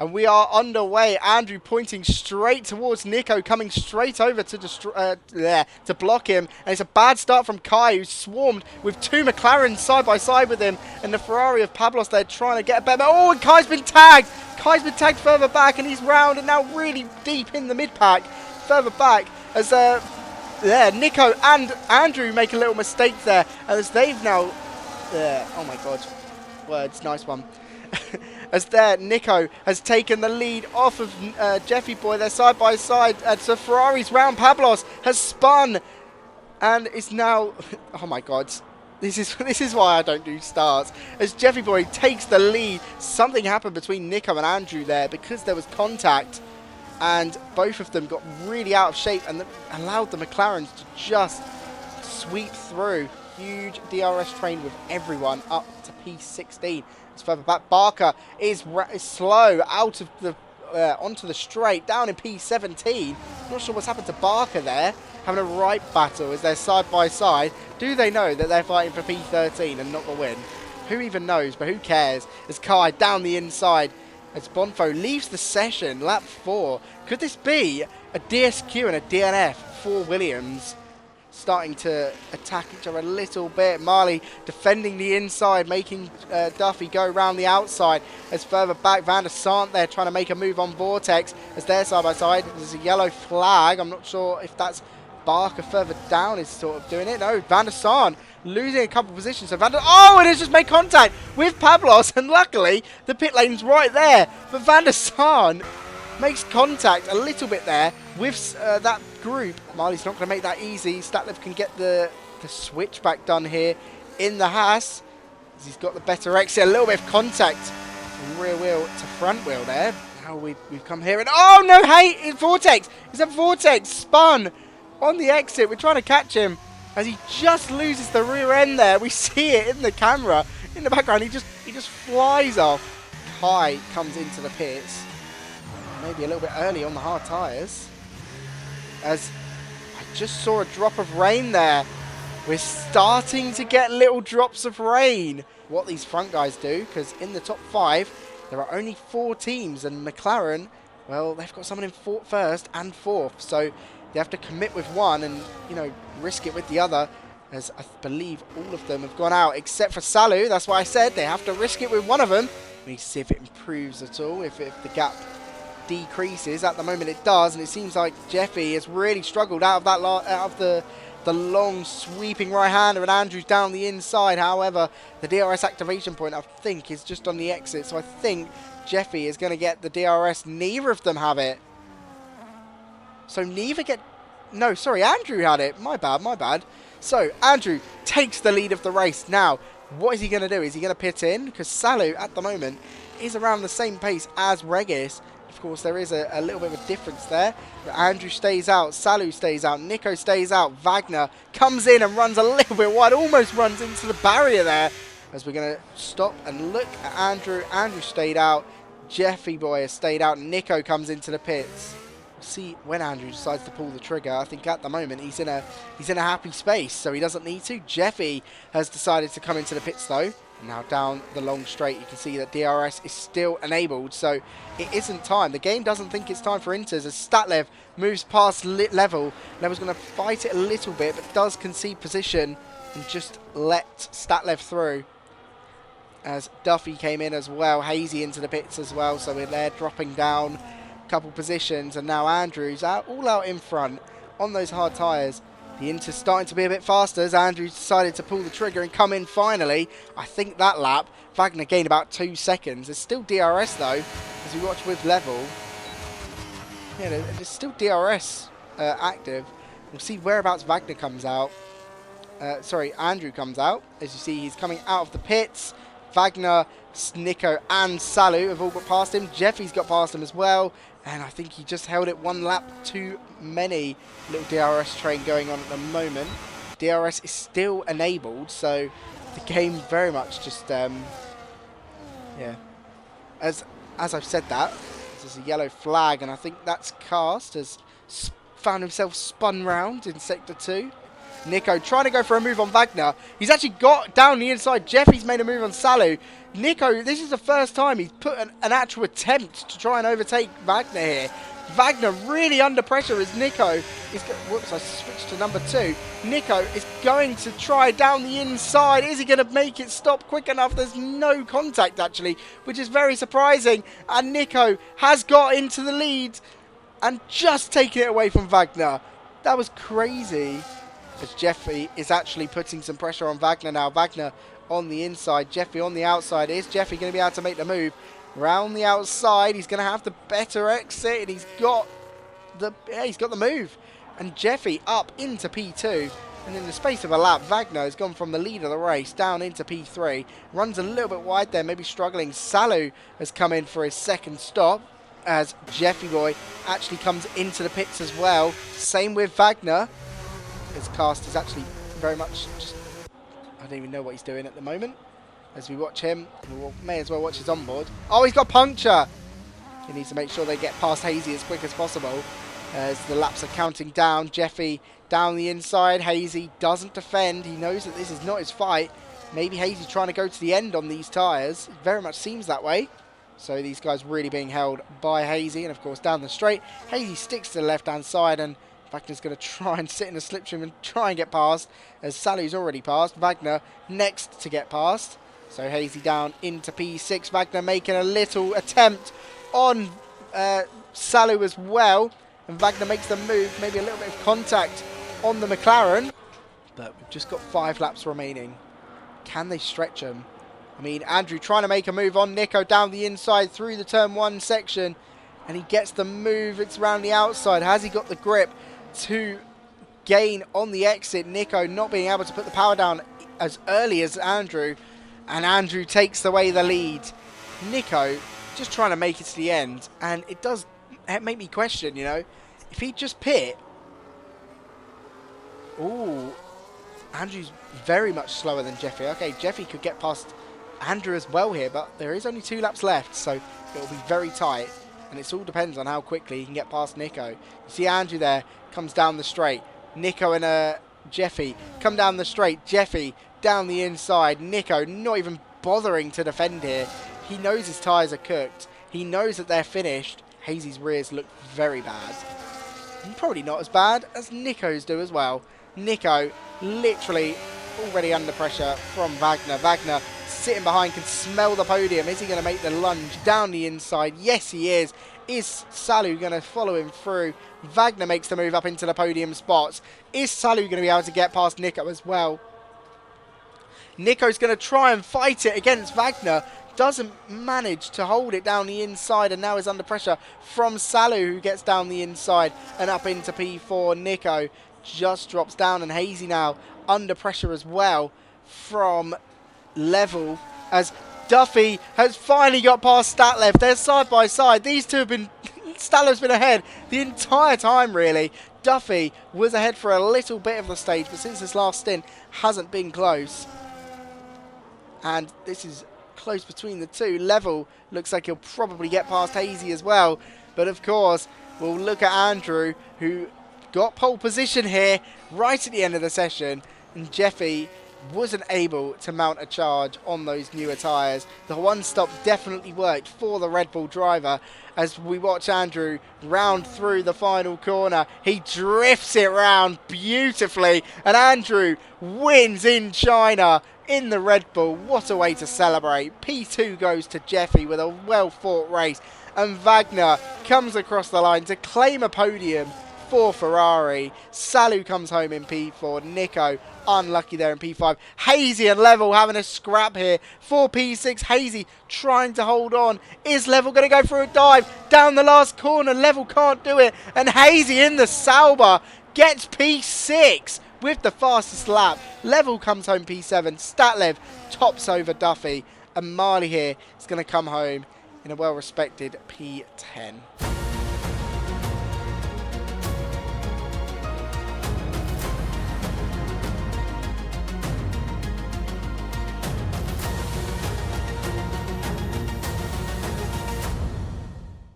And we are underway. Andrew pointing straight towards Nico, coming straight over to block him. And it's a bad start from Kai, who's swarmed with two McLarens side by side with him. And the Ferrari of Pablos, they're trying to get a better... Oh, and Kai's been tagged! Kai's been tagged further back, and he's round and now really deep in the mid-pack. Further back as Nico and Andrew make a little mistake there. And as they've now... oh my god. Words, nice one. As Nico has taken the lead off of Jeffyboy. They're side by side. So Ferrari's round. Pablos has spun and is now... Oh my god. This is why I don't do starts. As Jeffyboy takes the lead, something happened between Nico and Andrew there because there was contact. And both of them got really out of shape and allowed the McLarens to just sweep through. Huge DRS train with everyone up to P16. It's further back. Barker is slow out of the onto the straight, down in P17. Not sure what's happened to Barker there. Having a right battle as they're side by side. Do they know that they're fighting for P13 and not the win? Who even knows, but who cares? As Kai down the inside as Bonfo leaves the session, lap 4. Could this be a DSQ and a DNF for Williams? Starting to attack each other a little bit. Marley defending the inside, making Duffy go around the outside. As further back, Van der Sant there trying to make a move on Vortex. As they're side by side, there's a yellow flag. I'm not sure if that's Barker further down is sort of doing it. No, Van der Sant losing a couple of positions. So oh, and it's just made contact with Pablos. And luckily, the pit lane's right there. But Van der Sant makes contact a little bit there with that group. Marley's not going to make that easy. Statlev can get the switchback done here in the Haas. He's got the better exit. A little bit of contact from rear wheel to front wheel there. Now we've come here and... Oh, no, hey, it's Vortex. It's a Vortex spun on the exit. We're trying to catch him as he just loses the rear end there. We see it in the camera. In the background, he just flies off. Kai comes into the pits. Maybe a little bit early on the hard tyres. As I just saw a drop of rain there. We're starting to get little drops of rain. What these front guys do, because in the top 5, there are only 4 teams. And McLaren, well, they've got someone in first and 4th. So they have to commit with one and, you know, risk it with the other. As I believe all of them have gone out, except for Salu. That's why I said they have to risk it with one of them. We need to see if it improves at all, if the gap decreases. At the moment it does, and it seems like Jeffy has really struggled out of the long sweeping right hander, and Andrew's down the inside. However, the DRS activation point I think is just on the exit, so I think Jeffy is going to get the DRS. Neither of them have it, so Andrew had it. My bad. So Andrew takes the lead of the race. Now what is he going to do? Is he going to pit in? Because Salu at the moment is around the same pace as Regis. Of course, there is a little bit of a difference there. But Andrew stays out, Salu stays out, Nico stays out, Wagner comes in and runs a little bit wide, almost runs into the barrier there. As we're going to stop and look at Andrew. Andrew stayed out, Jeffyboy has stayed out, Nico comes into the pits. We'll see when Andrew decides to pull the trigger. I think at the moment he's in a happy space, so he doesn't need to. Jeffy has decided to come into the pits though. Now down the long straight, you can see that DRS is still enabled, so it isn't time. The game doesn't think it's time for inters as Statlev moves past Level. Level's going to fight it a little bit, but does concede position and just let Statlev through. As Duffy came in as well, Hazy into the pits as well, so we're there dropping down a couple positions, and now Andrew's all out in front on those hard tyres. The Inter's starting to be a bit faster as Andrew decided to pull the trigger and come in finally. I think that lap, Wagner gained about 2 seconds. There's still DRS though, as we watch with Level. Yeah, there's still DRS active. We'll see whereabouts Wagner comes out. Andrew comes out. As you see, he's coming out of the pits. Wagner, Nico and Salu have all got past him. Jeffy's got past him as well. And I think he just held it 1 lap too many. Little DRS train going on at the moment. DRS is still enabled, so the game very much just, yeah. As I've said that, there's a yellow flag, and I think that's Cast has found himself spun round in Sector 2. Nico trying to go for a move on Wagner. He's actually got down the inside. Jeffy's made a move on Salu. Nico, this is the first time he's put an actual attempt to try and overtake Wagner here. Wagner really under pressure as Nico is... Whoops, I switched to number 2. Nico is going to try down the inside. Is he going to make it stop quick enough? There's no contact, actually, which is very surprising. And Nico has got into the lead and just taken it away from Wagner. That was crazy. As Jeffy is actually putting some pressure on Wagner now. Wagner on the inside, Jeffy on the outside. Is Jeffy going to be able to make the move? Round the outside, he's going to have the better exit, and he's got the move. And Jeffy up into P2, and in the space of a lap, Wagner has gone from the lead of the race down into P3. Runs a little bit wide there, maybe struggling. Salu has come in for his second stop, as Jeffyboy actually comes into the pits as well. Same with Wagner. His cast is actually very much just... I don't even know what he's doing at the moment. As we watch him, we may as well watch his onboard. Oh, he's got puncture! He needs to make sure they get past Hazy as quick as possible. As the laps are counting down. Jeffy down the inside. Hazy doesn't defend. He knows that this is not his fight. Maybe Hazy's trying to go to the end on these tyres. It very much seems that way. So these guys really being held by Hazy. And of course down the straight, Hazy sticks to the left-hand side, and Wagner's going to try and sit in a slipstream and try and get past, as Salu's already passed. Wagner next to get past. So Hazy down into P6. Wagner making a little attempt on Salu as well. And Wagner makes the move. Maybe a little bit of contact on the McLaren. But we've just got 5 laps remaining. Can they stretch them? I mean, Andrew trying to make a move on Nico down the inside through the turn 1 section. And he gets the move. It's around the outside. Has he got the grip to gain on the exit? Nico not being able to put the power down as early as Andrew. And Andrew takes away the lead. Nico just trying to make it to the end. And it does make me question, you know, if he just pit. Ooh, Andrew's very much slower than Jeffy. Okay, Jeffy could get past Andrew as well here, but there is only 2 laps left, so it'll be very tight. And it all depends on how quickly he can get past Nico. You see Andrew there, comes down the straight. Nico and Jeffy come down the straight. Jeffy down the inside. Nico not even bothering to defend here. He knows his tyres are cooked. He knows that they're finished. Hazy's rears look very bad. And probably not as bad as Nico's do as well. Nico literally already under pressure from Wagner. Wagner sitting behind, can smell the podium. Is he going to make the lunge down the inside? Yes, he is. Is Salu going to follow him through? Wagner makes the move up into the podium spots. Is Salu going to be able to get past Nico as well? Nico's going to try and fight it against Wagner. Doesn't manage to hold it down the inside, and now is under pressure from Salu, who gets down the inside and up into P4. Nico just drops down, and Hazy now under pressure as well from Level, as Duffy has finally got past Statlev. They're side by side. These two have been... Statlev's been ahead the entire time, really. Duffy was ahead for a little bit of the stage, but since this last stint hasn't been close. And this is close between the two. Level looks like he'll probably get past Hazy as well. But of course, we'll look at Andrew, who got pole position here right at the end of the session. And Jeffy wasn't able to mount a charge on those newer tyres. The one stop definitely worked for the Red Bull driver. As we watch Andrew round through the final corner, he drifts it round beautifully, and Andrew wins in China in the Red Bull. What a way to celebrate. P2 goes to Jeffy with a well fought race, and Wagner comes across the line to claim a podium for Ferrari. Salu comes home in P4. Nico unlucky there in P5. Hazy and Level having a scrap here for P6. Hazy trying to hold on. Is Level going to go for a dive down the last corner? Level can't do it, and Hazy in the Sauber gets P6 with the fastest lap. Level comes home P7. Statlev tops over Duffy, and Marley here is going to come home in a well-respected P10.